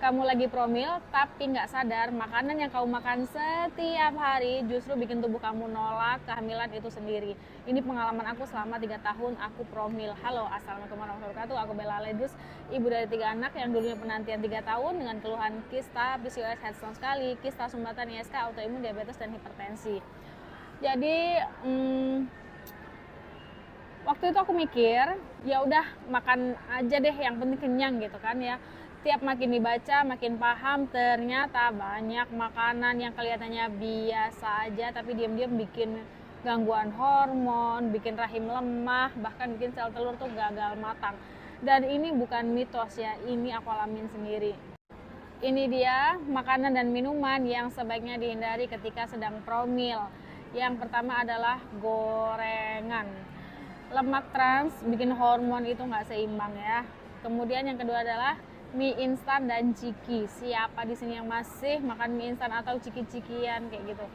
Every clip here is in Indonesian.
kamu lagi promil tapi nggak sadar makanan yang kamu makan setiap hari justru bikin tubuh kamu nolak kehamilan itu sendiri. Ini pengalaman aku selama 3 tahun aku promil. Halo, assalamualaikum warahmatullahi wabarakatuh. Aku Bella Ledus, ibu dari 3 anak yang dulunya penantian 3 tahun dengan keluhan kista, PCOS, headstone sekali, kista sumbatan, ISK, autoimun, diabetes, dan hipertensi. Jadi waktu itu aku mikir ya udah makan aja deh, yang penting kenyang gitu kan ya. Tiap makin dibaca makin paham, ternyata banyak makanan yang kelihatannya biasa aja tapi diam-diam bikin gangguan hormon, bikin rahim lemah, bahkan bikin sel telur tuh gagal matang. Dan ini bukan mitos ya, ini aku alamin sendiri. Ini dia makanan dan minuman yang sebaiknya dihindari ketika sedang promil. Yang pertama adalah gorengan. Lemak trans bikin hormon itu nggak seimbang ya. Kemudian yang kedua adalah mie instan dan ciki. Siapa di sini yang masih makan mie instan atau ciki-cikian kayak gitu?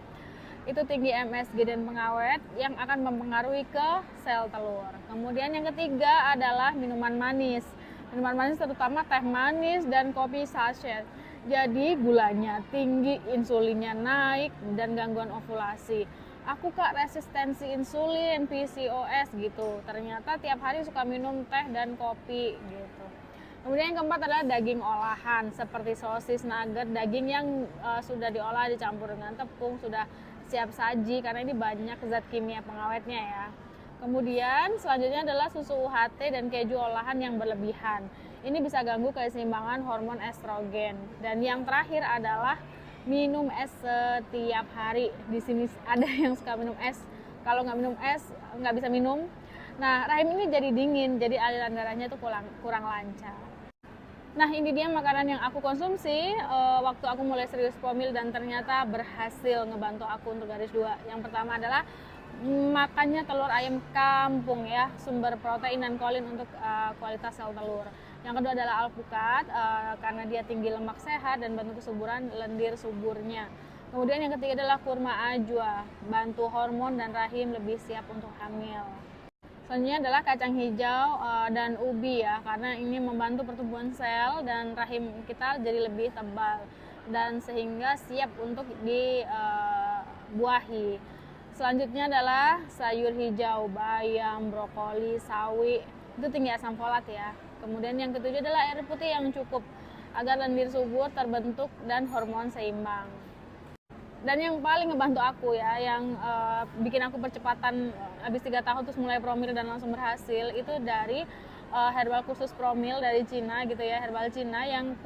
Itu tinggi MSG dan pengawet yang akan mempengaruhi ke sel telur. Kemudian yang ketiga adalah minuman manis. Minuman manis terutama teh manis dan kopi sachet. Jadi gulanya tinggi, insulinnya naik, dan gangguan ovulasi. Aku kak resistensi insulin, PCOS gitu. Ternyata tiap hari suka minum teh dan kopi gitu. Kemudian yang keempat adalah daging olahan seperti sosis, nugget, daging yang sudah diolah dicampur dengan tepung, sudah siap saji karena ini banyak zat kimia pengawetnya ya. Kemudian selanjutnya adalah susu UHT dan keju olahan yang berlebihan. Ini bisa ganggu keseimbangan hormon estrogen. Dan yang terakhir adalah minum es setiap hari. Di sini ada yang suka minum es. Kalau nggak minum es nggak bisa minum. Nah, rahim ini jadi dingin, jadi aliran darahnya tuh kurang lancar. Nah, ini dia makanan yang aku konsumsi waktu aku mulai serius promil dan ternyata berhasil ngebantu aku untuk garis 2. Yang pertama adalah makannya telur ayam kampung ya, sumber protein dan kolin untuk kualitas sel telur. Yang kedua adalah alpukat karena dia tinggi lemak sehat dan bantu kesuburan lendir suburnya. Kemudian yang ketiga adalah kurma ajwa, bantu hormon dan rahim lebih siap untuk hamil. Selanjutnya adalah kacang hijau dan ubi ya, karena ini membantu pertumbuhan sel dan rahim kita jadi lebih tebal dan sehingga siap untuk dibuahi. Selanjutnya adalah sayur hijau, bayam, brokoli, sawi, itu tinggi asam folat ya. Kemudian yang ketujuh adalah air putih yang cukup agar lendir subur terbentuk dan hormon seimbang. Dan yang paling ngebantu aku ya, yang bikin aku percepatan habis 3 tahun terus mulai promil dan langsung berhasil, itu dari herbal khusus promil dari Cina gitu ya, herbal Cina yang